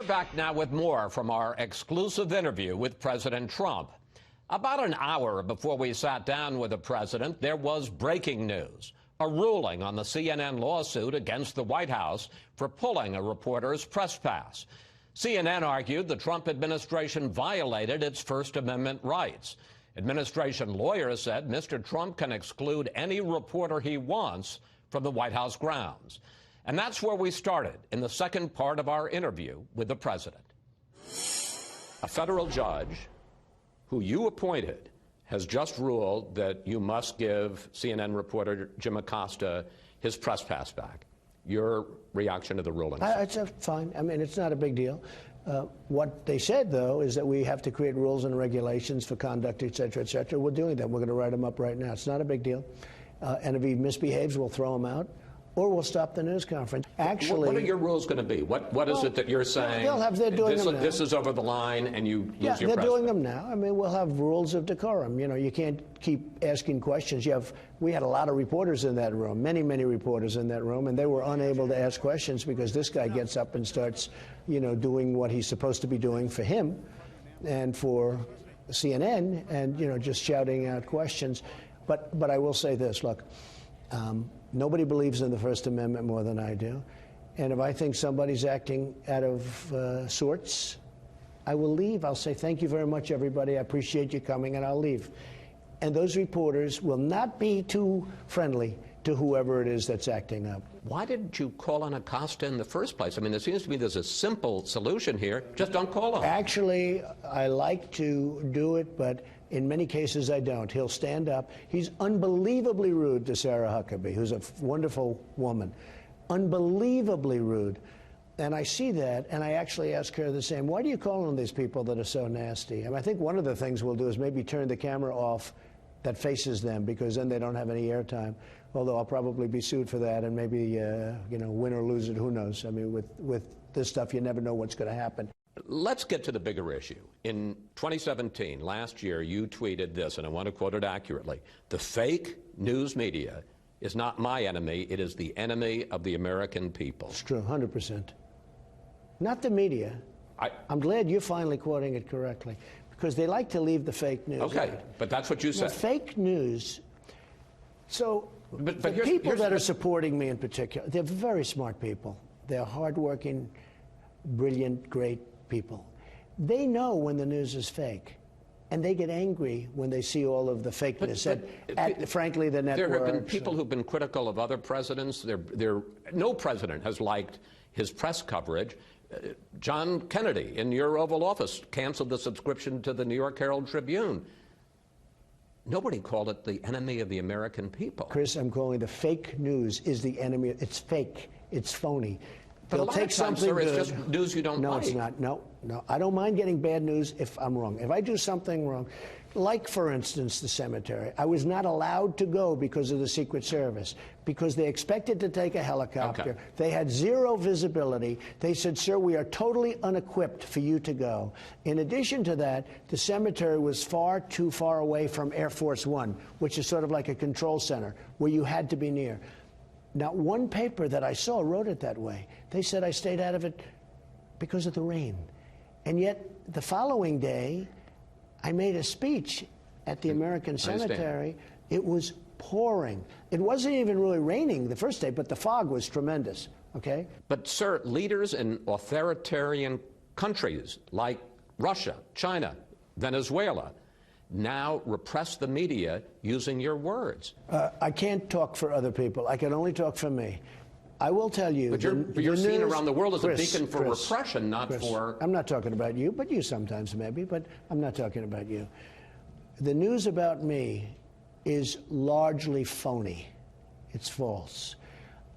We're back now with more from our exclusive interview with President Trump. About an hour before we sat down with the president, there was breaking news. A ruling on the CNN lawsuit against the White House for pulling a reporter's press pass. CNN argued the Trump administration violated its First Amendment rights. Administration lawyers said Mr. Trump can exclude any reporter he wants from the White House grounds. And that's where we started in the second part of our interview with the president. A federal judge who you appointed has just ruled that you must give CNN reporter Jim Acosta his press pass back. Your reaction to the ruling? It's fine. I mean, it's not a big deal. What they said, though, is that we have to create rules and regulations for conduct, et cetera, et cetera. We're doing that. We're going to write them up right now. It's not a big deal. And if he misbehaves, we'll throw him out. Or we'll stop the news conference. Actually, what are your rules going to be? What is it that you're saying? They're doing them now. This is over the line, and you lose your press. Yeah, they're doing them now. I mean, we'll have rules of decorum. You know, you can't keep asking questions. We had a lot of reporters in that room, many reporters in that room, and they were unable to ask questions because this guy gets up and starts, doing what he's supposed to be doing for him and for CNN, and just shouting out questions. But I will say this: look. Nobody believes in the First Amendment more than I do. And if I think somebody's acting out of sorts, I will leave. I'll say, thank you very much, everybody. I appreciate you coming, and I'll leave. And those reporters will not be too friendly to whoever it is that's acting up. Why didn't you call on Acosta in the first place? I mean, it seems to me there's a simple solution here. Just don't call him. Actually, I like to do it, but in many cases I don't. He'll stand up. He's unbelievably rude to Sarah Huckabee, who's a wonderful woman. Unbelievably rude. And I see that, and I actually ask her the same. Why do you call on these people that are so nasty? And I think one of the things we'll do is maybe turn the camera off that faces them, because then they don't have any airtime. Although I'll probably be sued for that, and maybe, win or lose it, who knows? I mean, with this stuff, you never know what's going to happen. Let's get to the bigger issue. In 2017, last year, you tweeted this, and I want to quote it accurately. The fake news media is not my enemy. It is the enemy of the American people. It's true, 100%. Not the media. I'm glad you're finally quoting it correctly, because they like to leave the fake news. Okay, out. But that's what you said. The fake news. So the people that are supporting me in particular, they're very smart people. They're hardworking, brilliant, great people. They know when the news is fake, and they get angry when they see all of the fakeness. Frankly, the networks. There have been people who've been critical of other presidents. No president has liked his press coverage. John Kennedy, in your Oval Office, canceled the subscription to the New York Herald Tribune. Nobody called it the enemy of the American people. Chris, I'm calling the fake news is the enemy. It's fake. It's phony. But a lot of times, sir, it's just news you don't like. No, it's not. No. I don't mind getting bad news if I'm wrong. If I do something wrong, like, for instance, the cemetery, I was not allowed to go because of the Secret Service, because they expected to take a helicopter. Okay. They had zero visibility. They said, sir, we are totally unequipped for you to go. In addition to that, the cemetery was far too far away from Air Force One, which is sort of like a control center where you had to be near. Not one paper that I saw wrote it that way. They said I stayed out of it because of the rain. And yet, the following day, I made a speech at the American Cemetery. It was pouring. It wasn't even really raining the first day, but the fog was tremendous, okay? But, sir, leaders in authoritarian countries like Russia, China, Venezuela, now repress the media using your words. I can't talk for other people. I can only talk for me. I will tell you. But you're seen around the world as a beacon for repression, not for... I'm not talking about you, but you sometimes maybe, but I'm not talking about you. The news about me is largely phony. It's false.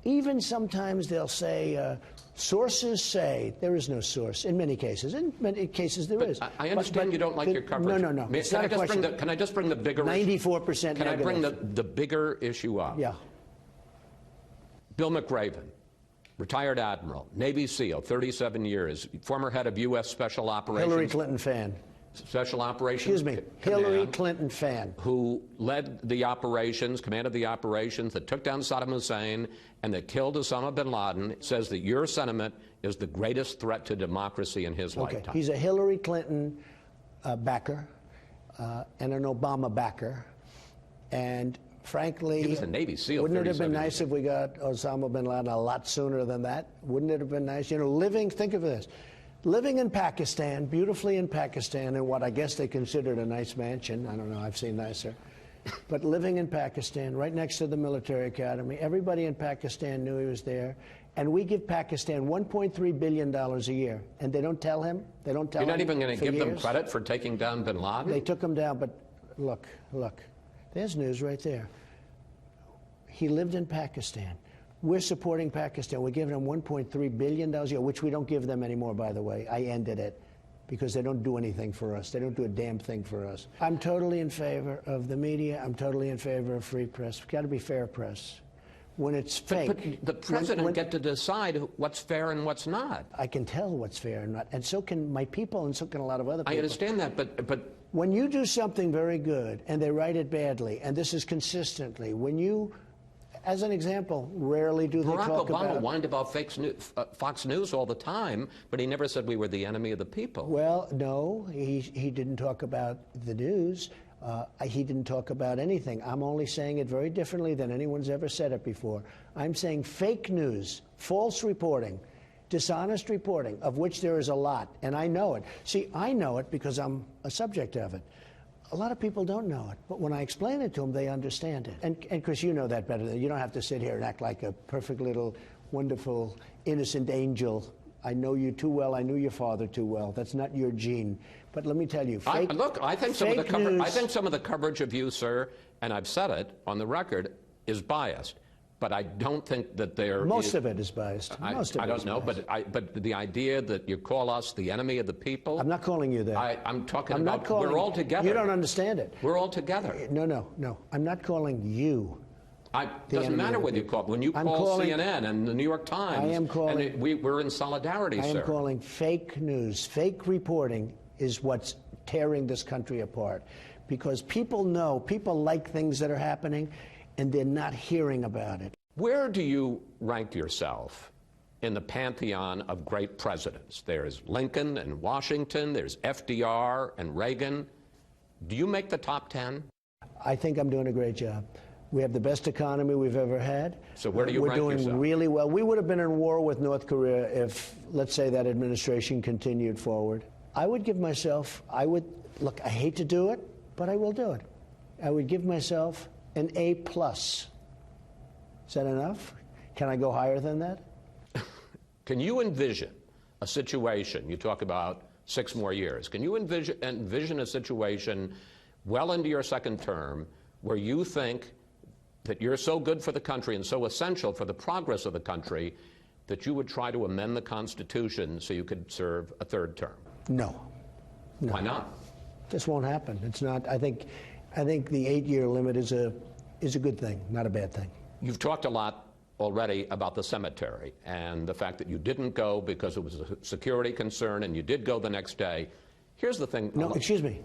Even sometimes they'll say, sources say. There is no source in many cases. In many cases there is. I understand you don't like your coverage. No. Can I just bring the bigger 94% Can I bring the bigger issue up? Yeah. Bill McRaven, retired admiral, Navy SEAL, 37 years, former head of U.S. Special Operations. Hillary Clinton fan. Special Operations Hillary Clinton fan. Who led the operations, commanded the operations that took down Saddam Hussein and that killed Osama bin Laden, says that your sentiment is the greatest threat to democracy in his lifetime? He's a Hillary Clinton backer and an Obama backer. And frankly, he was a Navy SEAL. Wouldn't it have been nice if we got Osama bin Laden a lot sooner than that? Wouldn't it have been nice? You know, think of this. Living in Pakistan, beautifully in Pakistan, in what I guess they considered a nice mansion. I don't know, I've seen nicer. But living in Pakistan, right next to the military academy, everybody in Pakistan knew he was there. And we give Pakistan $1.3 billion a year. And they don't tell him. They don't tell him. You're not even going to give them years. credit for taking down bin Laden? They took him down, but look. There's news right there. He lived in Pakistan. We're supporting Pakistan. We're giving them $1.3 billion a year, which we don't give them anymore, by the way. I ended it because they don't do anything for us. They don't do a damn thing for us. I'm totally in favor of the media. I'm totally in favor of free press. We've got to be fair press. When it's fake. But the president get to decide what's fair and what's not. I can tell what's fair and not. And so can my people, and so can a lot of other people. I understand that, but when you do something very good and they write it badly, and this is consistently, when you, as an example, rarely do they talk about... Barack Obama whined about Fox News all the time, but he never said we were the enemy of the people. Well, no, he didn't talk about the news. He didn't talk about anything. I'm only saying it very differently than anyone's ever said it before. I'm saying fake news, false reporting, dishonest reporting, of which there is a lot, and I know it. See, I know it because I'm a subject of it. A lot of people don't know it, but when I explain it to them, they understand it. And Chris, you know that better. You don't have to sit here and act like a perfect little, wonderful, innocent angel. I know you too well. I knew your father too well. That's not your gene. But let me tell you, I think some of the coverage of you, sir, and I've said it on the record, is biased. But I don't think that most of it is biased. I don't know, but the idea that you call us the enemy of the people. I'm not calling you that. I'm talking about we're all together. You don't understand it. We're all together. No. I'm not calling you. It doesn't matter whether you call. When you call CNN and the New York Times, we're in solidarity, sir. I am calling fake news. Fake reporting is what's tearing this country apart. Because people like things that are happening, and they're not hearing about it. Where do you rank yourself in the pantheon of great presidents? There's Lincoln and Washington, there's FDR and Reagan. Do you make the top 10? I think I'm doing a great job. We have the best economy we've ever had. So where do you rank yourself? We're doing really well. We would have been in war with North Korea if, let's say, that administration continued forward. I would give myself, look, I hate to do it, but I will do it. I would give myself an A+. Is that enough? Can I go higher than that? Can you envision a situation, you talk about 6 more years, can you envision a situation well into your second term where you think that you're so good for the country and so essential for the progress of the country that you would try to amend the Constitution so you could serve a 3rd term? No. Why not? This won't happen. It's not. I think the 8-year limit is a good thing, not a bad thing. You've talked a lot already about the cemetery and the fact that you didn't go because it was a security concern and you did go the next day. Here's the thing. No, excuse me.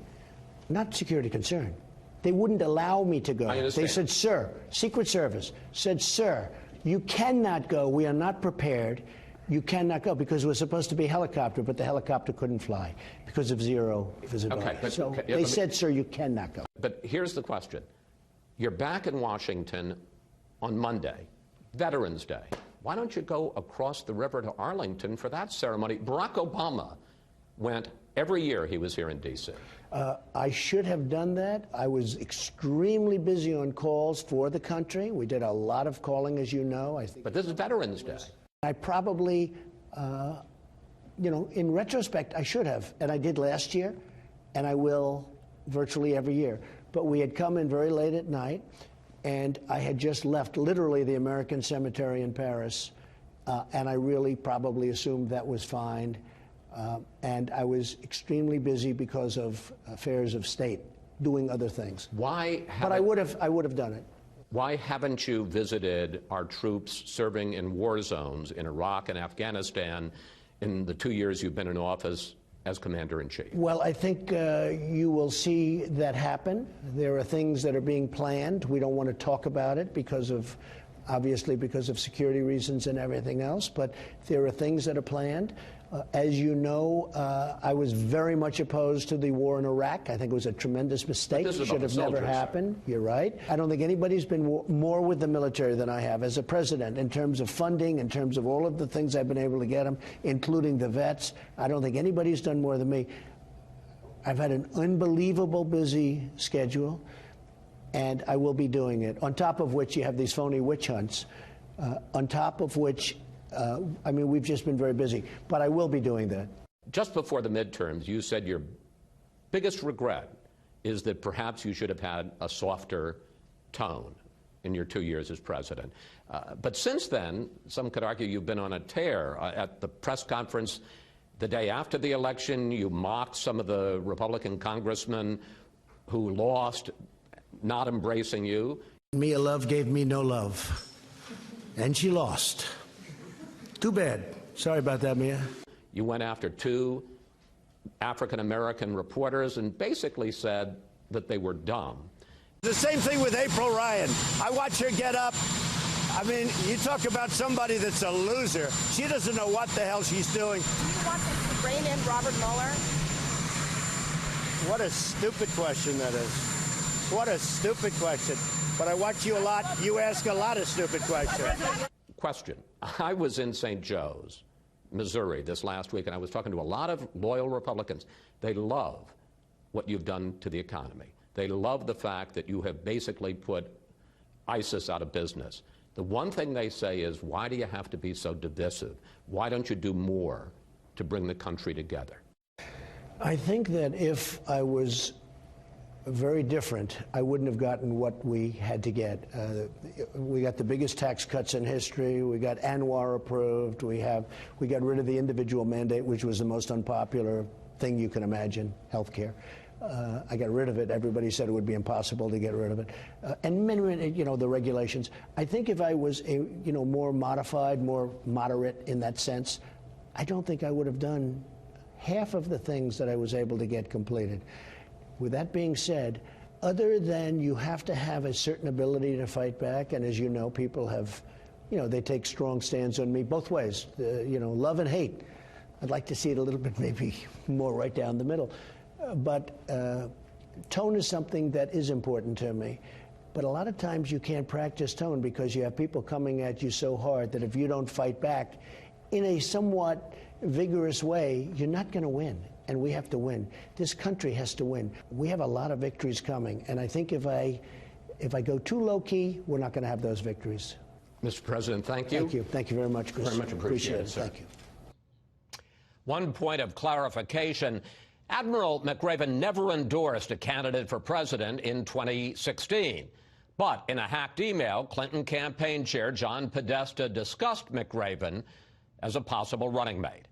Not security concern. They wouldn't allow me to go. I understand. They said, sir, Secret Service said, sir, you cannot go. We are not prepared. You cannot go, because it was supposed to be a helicopter, but the helicopter couldn't fly because of zero visibility. They said, sir, you cannot go. But here's the question. You're back in Washington on Monday, Veterans Day. Why don't you go across the river to Arlington for that ceremony? Barack Obama went every year he was here in D.C. I should have done that. I was extremely busy on calls for the country. We did a lot of calling, as you know. But this is Veterans Day. I probably, in retrospect, I should have. And I did last year, and I will virtually every year. But we had come in very late at night, and I had just left, literally, the American Cemetery in Paris, and I really probably assumed that was fine. And I was extremely busy because of affairs of state, doing other things. But I would have done it. Why haven't you visited our troops serving in war zones in Iraq and Afghanistan in the 2 years you've been in office as Commander-in-Chief? Well, I think you will see that happen. There are things that are being planned. We don't want to talk about it because of obviously because of security reasons and everything else, but there are things that are planned. As you know, I was very much opposed to the war in Iraq. I think it was a tremendous mistake. It should have never happened. You're right. I don't think anybody's been more with the military than I have as a president in terms of funding, in terms of all of the things I've been able to get them, including the vets. I don't think anybody's done more than me. I've had an unbelievable busy schedule, and I will be doing it. On top of which, you have these phony witch hunts. On top of which, I mean, we've just been very busy, but I will be doing that. Just before the midterms, you said your biggest regret is that perhaps you should have had a softer tone in your 2 years as president. But since then, some could argue you've been on a tear. At the press conference the day after the election, you mocked some of the Republican congressmen who lost, not embracing you. Mia Love gave me no love, and she lost. Too bad. Sorry about that, Mia. You went after 2 African-American reporters and basically said that they were dumb. The same thing with April Ryan. I watch her get up. I mean, you talk about somebody that's a loser. She doesn't know what the hell she's doing. Do you want them to rein in Robert Mueller? What a stupid question that is. What a stupid question. But I watch you a lot. You ask a lot of stupid questions. Question. I was in St. Joe's, Missouri this last week, and I was talking to a lot of loyal Republicans. They love what you've done to the economy. They love the fact that you have basically put ISIS out of business. The one thing they say is, why do you have to be so divisive? Why don't you do more to bring the country together? I think that if I was very different, I wouldn't have gotten what we had to get. We got the biggest tax cuts in history. We got Anwar approved. We got rid of the individual mandate, which was the most unpopular thing you can imagine, health care. I got rid of it. Everybody said it would be impossible to get rid of it. And many, the regulations. I think if I was, more modified, more moderate in that sense, I don't think I would have done half of the things that I was able to get completed. With that being said, other than you have to have a certain ability to fight back, and as you know, people have, they take strong stands on me both ways, love and hate. I'd like to see it a little bit maybe more right down the middle. But tone is something that is important to me. But a lot of times you can't practice tone because you have people coming at you so hard that if you don't fight back in a somewhat vigorous way, you're not going to win. And we have to win. This country has to win. We have a lot of victories coming. And I think if I go too low-key, we're not going to have those victories. Mr. President, thank you. Thank you. Thank you very much, Chris. Very much appreciated, sir. Thank you. One point of clarification. Admiral McRaven never endorsed a candidate for president in 2016. But in a hacked email, Clinton campaign chair John Podesta discussed McRaven as a possible running mate.